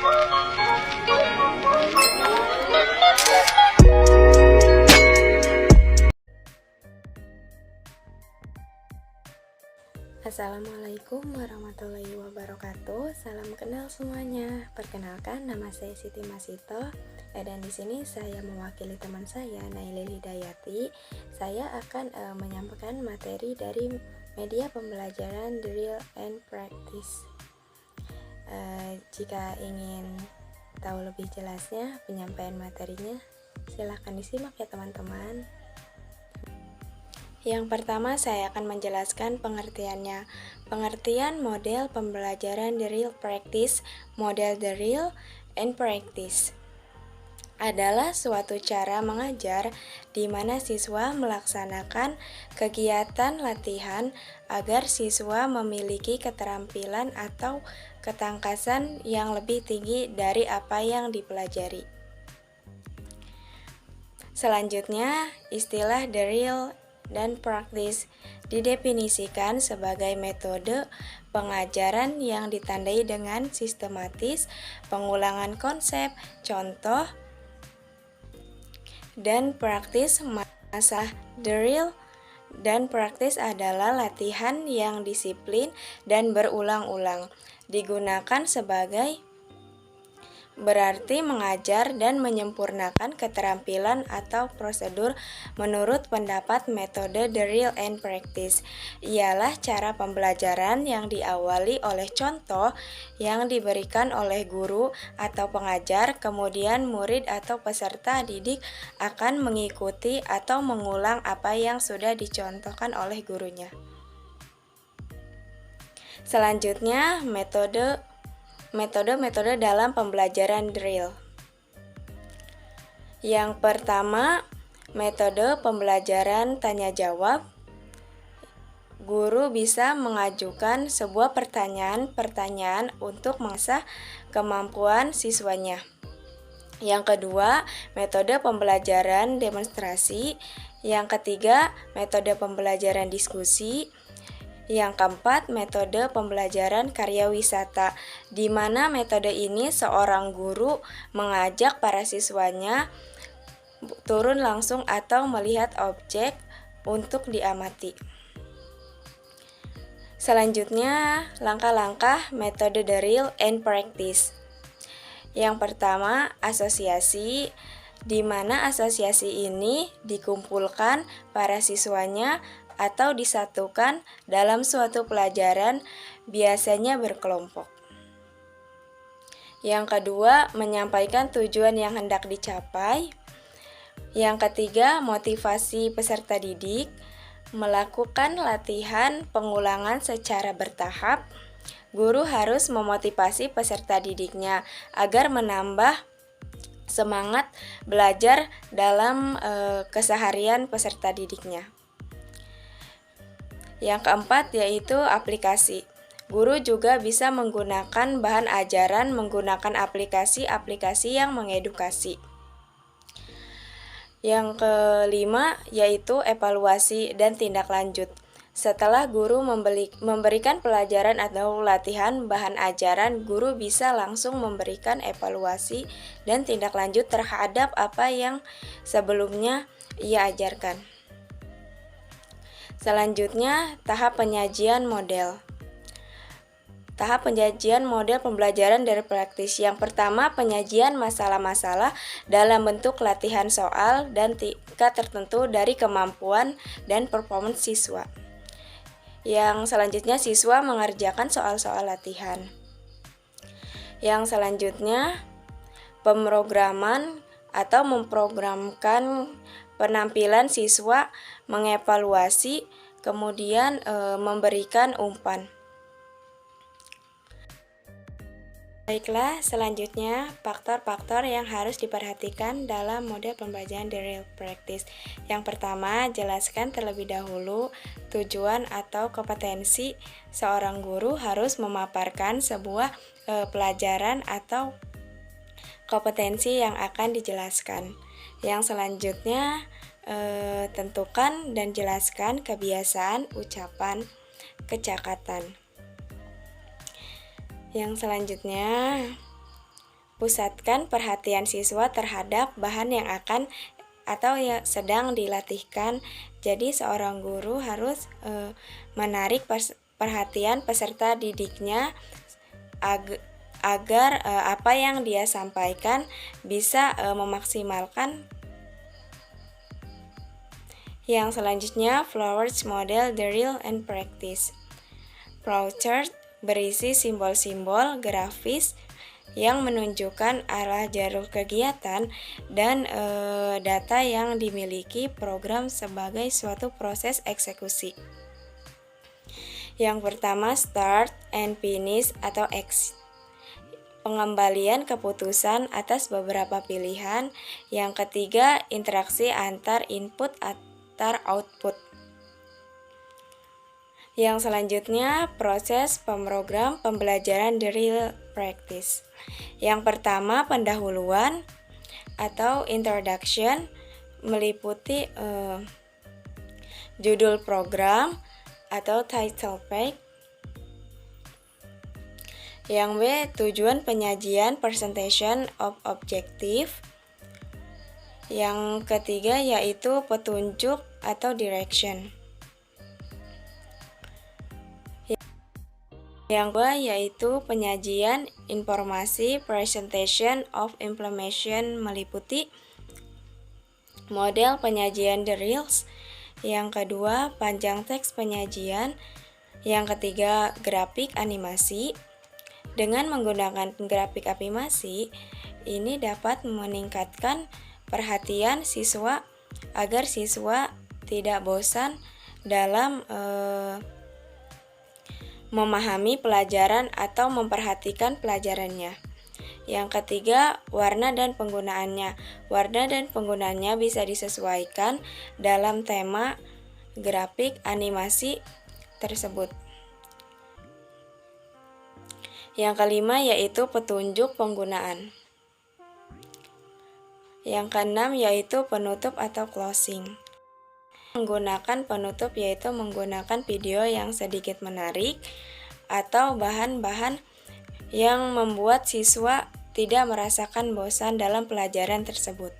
Assalamualaikum warahmatullahi wabarakatuh. Salam kenal semuanya. Perkenalkan, nama saya Siti Masito. Dan di sini saya mewakili teman saya, Nailil Hidayati. Saya akan menyampaikan materi dari media pembelajaran Drill and Practice. Jika ingin tahu lebih jelasnya penyampaian materinya, silahkan disimak ya teman-teman. Yang pertama, saya akan menjelaskan pengertiannya. Pengertian model pembelajaran Drill Practice, model Drill and Practice adalah suatu cara mengajar di mana siswa melaksanakan kegiatan latihan agar siswa memiliki keterampilan atau ketangkasan yang lebih tinggi dari apa yang dipelajari. Selanjutnya, istilah drill dan practice didefinisikan sebagai metode pengajaran yang ditandai dengan sistematis, pengulangan konsep, contoh, dan praktis. Masa drill dan practice adalah latihan yang disiplin dan berulang-ulang, digunakan sebagai berarti mengajar dan menyempurnakan keterampilan atau prosedur. Menurut pendapat metode Drill and Practice ialah cara pembelajaran yang diawali oleh contoh yang diberikan oleh guru atau pengajar, kemudian murid atau peserta didik akan mengikuti atau mengulang apa yang sudah dicontohkan oleh gurunya. Selanjutnya, metode dalam pembelajaran drill. Yang pertama, metode pembelajaran tanya jawab. Guru bisa mengajukan sebuah pertanyaan untuk mengasah kemampuan siswanya. Yang kedua, metode pembelajaran demonstrasi. Yang ketiga, metode pembelajaran diskusi. Yang keempat, metode pembelajaran karya wisata, di mana metode ini seorang guru mengajak para siswanya turun langsung atau melihat objek untuk diamati. Selanjutnya, langkah-langkah metode Drill and Practice. Yang pertama, asosiasi, di mana asosiasi ini dikumpulkan para siswanya atau disatukan dalam suatu pelajaran, biasanya berkelompok. Yang kedua, menyampaikan tujuan yang hendak dicapai. Yang ketiga, motivasi peserta didik, melakukan latihan pengulangan secara bertahap. Guru harus memotivasi peserta didiknya agar menambah semangat belajar dalam keseharian peserta didiknya. Yang keempat yaitu aplikasi. Guru juga bisa menggunakan bahan ajaran menggunakan aplikasi-aplikasi yang mengedukasi. Yang kelima yaitu evaluasi dan tindak lanjut. Setelah guru memberikan pelajaran atau latihan bahan ajaran, guru bisa langsung memberikan evaluasi dan tindak lanjut terhadap apa yang sebelumnya ia ajarkan. Selanjutnya, tahap penyajian model. Tahap penyajian model pembelajaran dari praktis. Yang pertama, penyajian masalah-masalah dalam bentuk latihan soal dan tingkat tertentu dari kemampuan dan performance siswa. Yang selanjutnya, siswa mengerjakan soal-soal latihan. Yang selanjutnya, pemrograman atau memprogramkan penampilan siswa, mengevaluasi, kemudian memberikan umpan. Baiklah, selanjutnya faktor-faktor yang harus diperhatikan dalam model pembelajaran Drill Practice. Yang pertama, jelaskan terlebih dahulu tujuan atau kompetensi. Seorang guru harus memaparkan sebuah pelajaran atau kompetensi yang akan dijelaskan. Yang selanjutnya, tentukan dan jelaskan kebiasaan, ucapan, kecakapan. Yang selanjutnya, Pusatkan perhatian siswa terhadap bahan yang akan atau yang sedang dilatihkan. Jadi seorang guru harus menarik perhatian peserta didiknya agar apa yang dia sampaikan bisa memaksimalkan. Yang selanjutnya, flowchart model drill and practice. Flowchart berisi simbol-simbol grafis yang menunjukkan arah jalur kegiatan dan data yang dimiliki program sebagai suatu proses eksekusi. Yang pertama, start and finish atau exit. Pengembalian keputusan atas beberapa pilihan. Yang ketiga, interaksi antar input antar output. Yang selanjutnya, proses pemrogram pembelajaran drill practice. Yang pertama, pendahuluan atau introduction meliputi judul program atau title page. Yang B, tujuan penyajian presentation of objective. Yang ketiga yaitu petunjuk atau direction. Yang kedua yaitu penyajian informasi presentation of implementation meliputi model penyajian drills. Yang kedua panjang teks penyajian. Yang ketiga grafik animasi. Dengan menggunakan grafik animasi ini dapat meningkatkan perhatian siswa agar siswa tidak bosan dalam memahami pelajaran atau memperhatikan pelajarannya. Yang ketiga, warna dan penggunaannya. Warna dan penggunaannya bisa disesuaikan dalam tema grafik animasi tersebut. Yang kelima yaitu petunjuk penggunaan. Yang keenam yaitu penutup atau closing. Menggunakan penutup yaitu menggunakan video yang sedikit menarik atau bahan-bahan yang membuat siswa tidak merasakan bosan dalam pelajaran tersebut.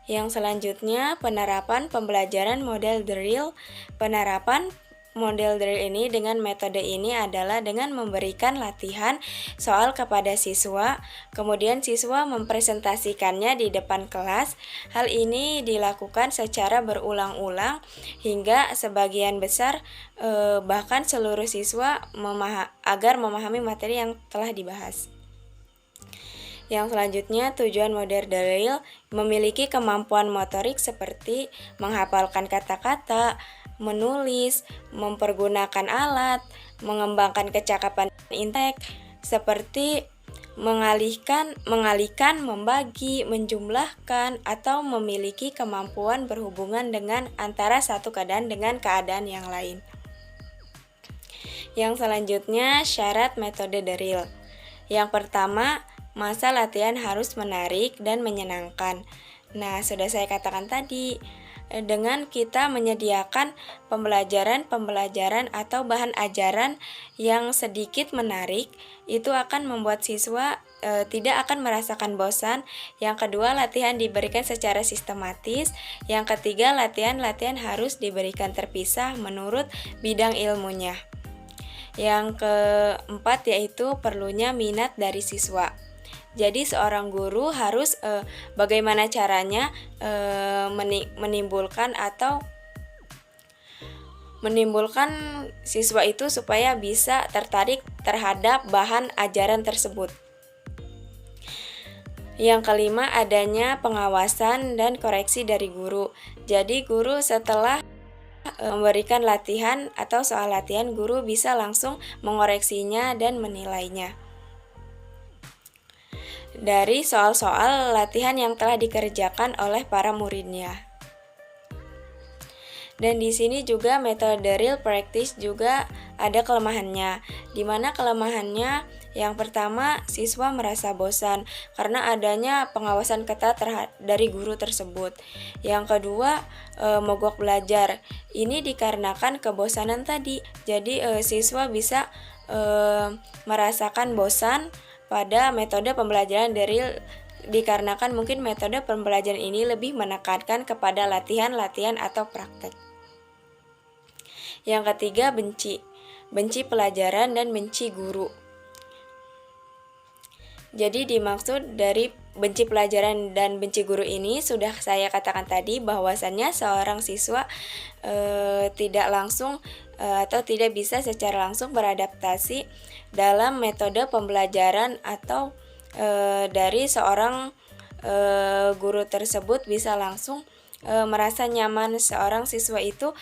Yang selanjutnya, penerapan pembelajaran model drill. Penerapan model drill ini dengan metode ini adalah dengan memberikan latihan soal kepada siswa, kemudian siswa mempresentasikannya di depan kelas. Hal ini dilakukan secara berulang-ulang hingga sebagian besar bahkan seluruh siswa agar memahami materi yang telah dibahas. Yang selanjutnya, tujuan model drill memiliki kemampuan motorik seperti menghafalkan kata-kata, menulis, mempergunakan alat, mengembangkan kecakapan intelek seperti mengalihkan, membagi, menjumlahkan, atau memiliki kemampuan berhubungan dengan antara satu keadaan dengan keadaan yang lain. Yang selanjutnya, syarat metode drill. Yang pertama, masa latihan harus menarik dan menyenangkan. Nah, sudah saya katakan tadi, dengan kita menyediakan pembelajaran atau bahan ajaran yang sedikit menarik, itu akan membuat siswa tidak akan merasakan bosan. Yang kedua, latihan diberikan secara sistematis. Yang ketiga, latihan harus diberikan terpisah menurut bidang ilmunya. Yang keempat yaitu perlunya minat dari siswa. Jadi seorang guru harus bagaimana caranya menimbulkan siswa itu supaya bisa tertarik terhadap bahan ajaran tersebut. Yang kelima, adanya pengawasan dan koreksi dari guru. Jadi guru setelah memberikan latihan atau soal latihan, guru bisa langsung mengoreksinya dan menilainya dari soal-soal latihan yang telah dikerjakan oleh para muridnya. Dan di sini juga metode drill practice juga ada kelemahannya. Di mana kelemahannya? Yang pertama, siswa merasa bosan karena adanya pengawasan ketat dari guru tersebut. Yang kedua, mogok belajar. Ini dikarenakan kebosanan tadi. Jadi siswa bisa merasakan bosan pada metode pembelajaran dari dikarenakan mungkin metode pembelajaran ini lebih menekankan kepada latihan atau praktek. Yang ketiga, benci pelajaran dan benci guru. Jadi dimaksud dari benci pelajaran dan benci guru ini sudah saya katakan tadi bahwasannya seorang siswa tidak langsung atau tidak bisa secara langsung beradaptasi dalam metode pembelajaran atau dari seorang guru tersebut bisa langsung merasa nyaman seorang siswa itu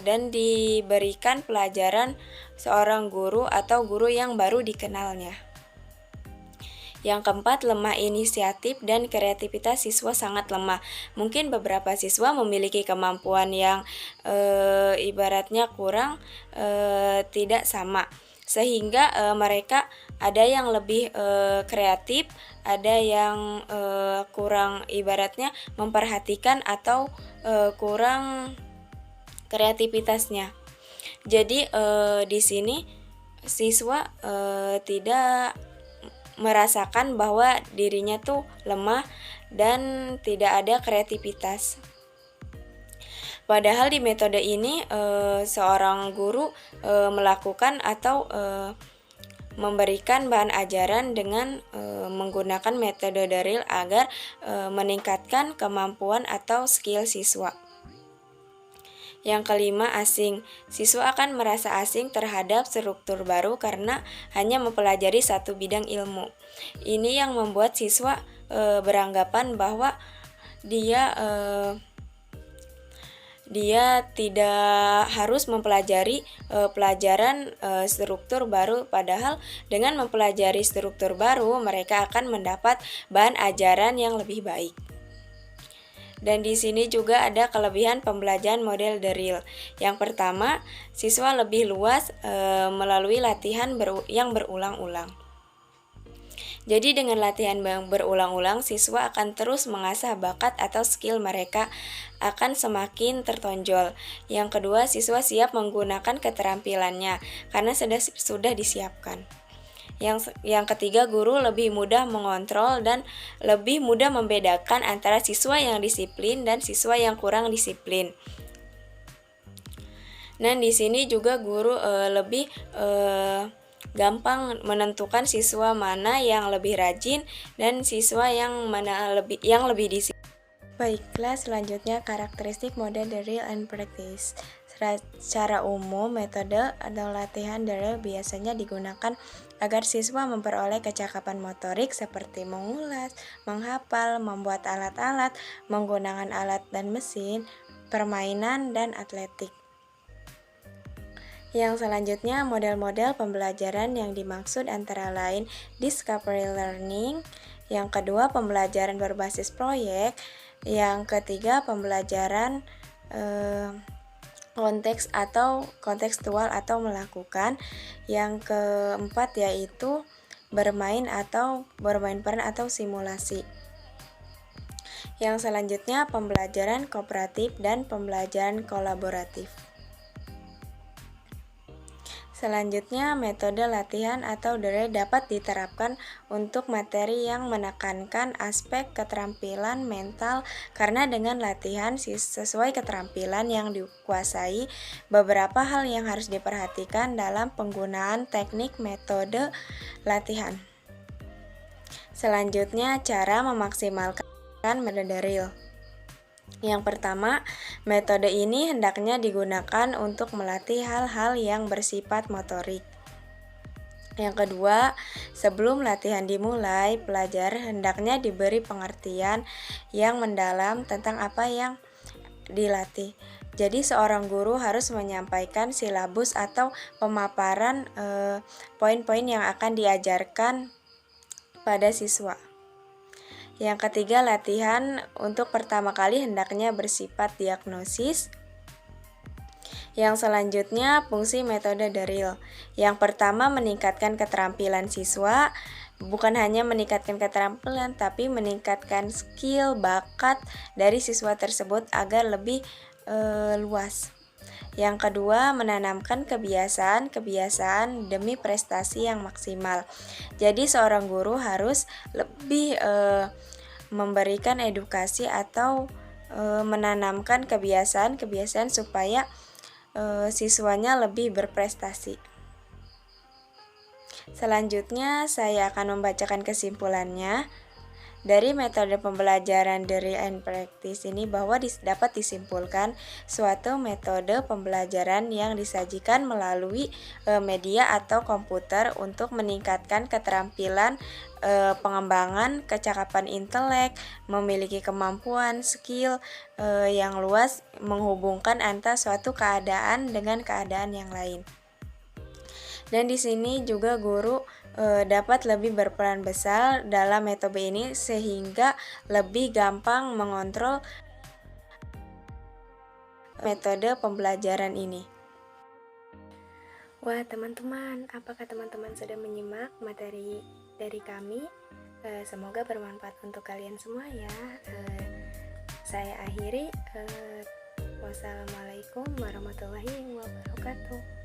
dan diberikan pelajaran seorang guru atau guru yang baru dikenalnya. Yang keempat, lemah inisiatif dan kreativitas siswa sangat lemah. Mungkin beberapa siswa memiliki kemampuan yang ibaratnya kurang tidak sama, sehingga mereka ada yang lebih kreatif, ada yang kurang ibaratnya memperhatikan atau kurang kreativitasnya. Jadi di sini siswa tidak merasakan bahwa dirinya tuh lemah dan tidak ada kreativitas. Padahal di metode ini seorang guru melakukan atau memberikan bahan ajaran dengan menggunakan metode drill agar meningkatkan kemampuan atau skill siswa. Yang kelima, asing. Siswa akan merasa asing terhadap struktur baru karena hanya mempelajari satu bidang ilmu. Ini yang membuat siswa beranggapan bahwa dia tidak harus mempelajari pelajaran struktur baru, padahal dengan mempelajari struktur baru mereka akan mendapat bahan ajaran yang lebih baik. Dan di sini juga ada kelebihan pembelajaran model drill. Yang pertama, siswa lebih luas melalui latihan yang berulang-ulang. Jadi dengan latihan yang berulang-ulang, siswa akan terus mengasah bakat atau skill mereka akan semakin tertonjol. Yang kedua, siswa siap menggunakan keterampilannya karena sudah disiapkan. Yang ketiga, guru lebih mudah mengontrol dan lebih mudah membedakan antara siswa yang disiplin dan siswa yang kurang disiplin. Nah, di sini juga guru lebih gampang menentukan siswa mana yang lebih rajin dan siswa yang lebih disiplin. Baiklah, selanjutnya karakteristik model drill and practice. Secara umum, metode atau latihan drill biasanya digunakan agar siswa memperoleh kecakapan motorik seperti mengulas, menghafal, membuat alat-alat, menggunakan alat dan mesin, permainan, dan atletik. Yang selanjutnya, model-model pembelajaran yang dimaksud antara lain discovery learning, yang kedua pembelajaran berbasis proyek, yang ketiga pembelajaran kontekstual atau melakukan, yang keempat yaitu bermain peran atau simulasi. Yang selanjutnya pembelajaran kooperatif dan pembelajaran kolaboratif. Selanjutnya, metode latihan atau drill dapat diterapkan untuk materi yang menekankan aspek keterampilan mental karena dengan latihan sesuai keterampilan yang dikuasai, beberapa hal yang harus diperhatikan dalam penggunaan teknik metode latihan. Selanjutnya, cara memaksimalkan metode drill. Yang pertama, metode ini hendaknya digunakan untuk melatih hal-hal yang bersifat motorik. Yang kedua, sebelum latihan dimulai, pelajar hendaknya diberi pengertian yang mendalam tentang apa yang dilatih. Jadi seorang guru harus menyampaikan silabus atau pemaparan poin-poin yang akan diajarkan pada siswa. Yang ketiga, latihan untuk pertama kali hendaknya bersifat diagnosis. Yang selanjutnya, fungsi metode drill. Yang pertama, meningkatkan keterampilan siswa, bukan hanya meningkatkan keterampilan, tapi meningkatkan skill, bakat dari siswa tersebut agar lebih luas. Yang kedua, menanamkan kebiasaan-kebiasaan demi prestasi yang maksimal. Jadi seorang guru harus lebih memberikan edukasi atau menanamkan kebiasaan-kebiasaan supaya siswanya lebih berprestasi. Selanjutnya, saya akan membacakan kesimpulannya. Dari metode pembelajaran Drill and Practice ini bahwa dapat disimpulkan suatu metode pembelajaran yang disajikan melalui media atau komputer untuk meningkatkan keterampilan pengembangan kecakapan intelek, memiliki kemampuan skill yang luas menghubungkan antara suatu keadaan dengan keadaan yang lain. Dan di sini juga guru dapat lebih berperan besar dalam metode ini sehingga lebih gampang mengontrol metode pembelajaran ini. Wah teman-teman, apakah teman-teman sudah menyimak materi dari kami? Semoga bermanfaat untuk kalian semua ya. Saya akhiri. Wassalamualaikum warahmatullahi wabarakatuh.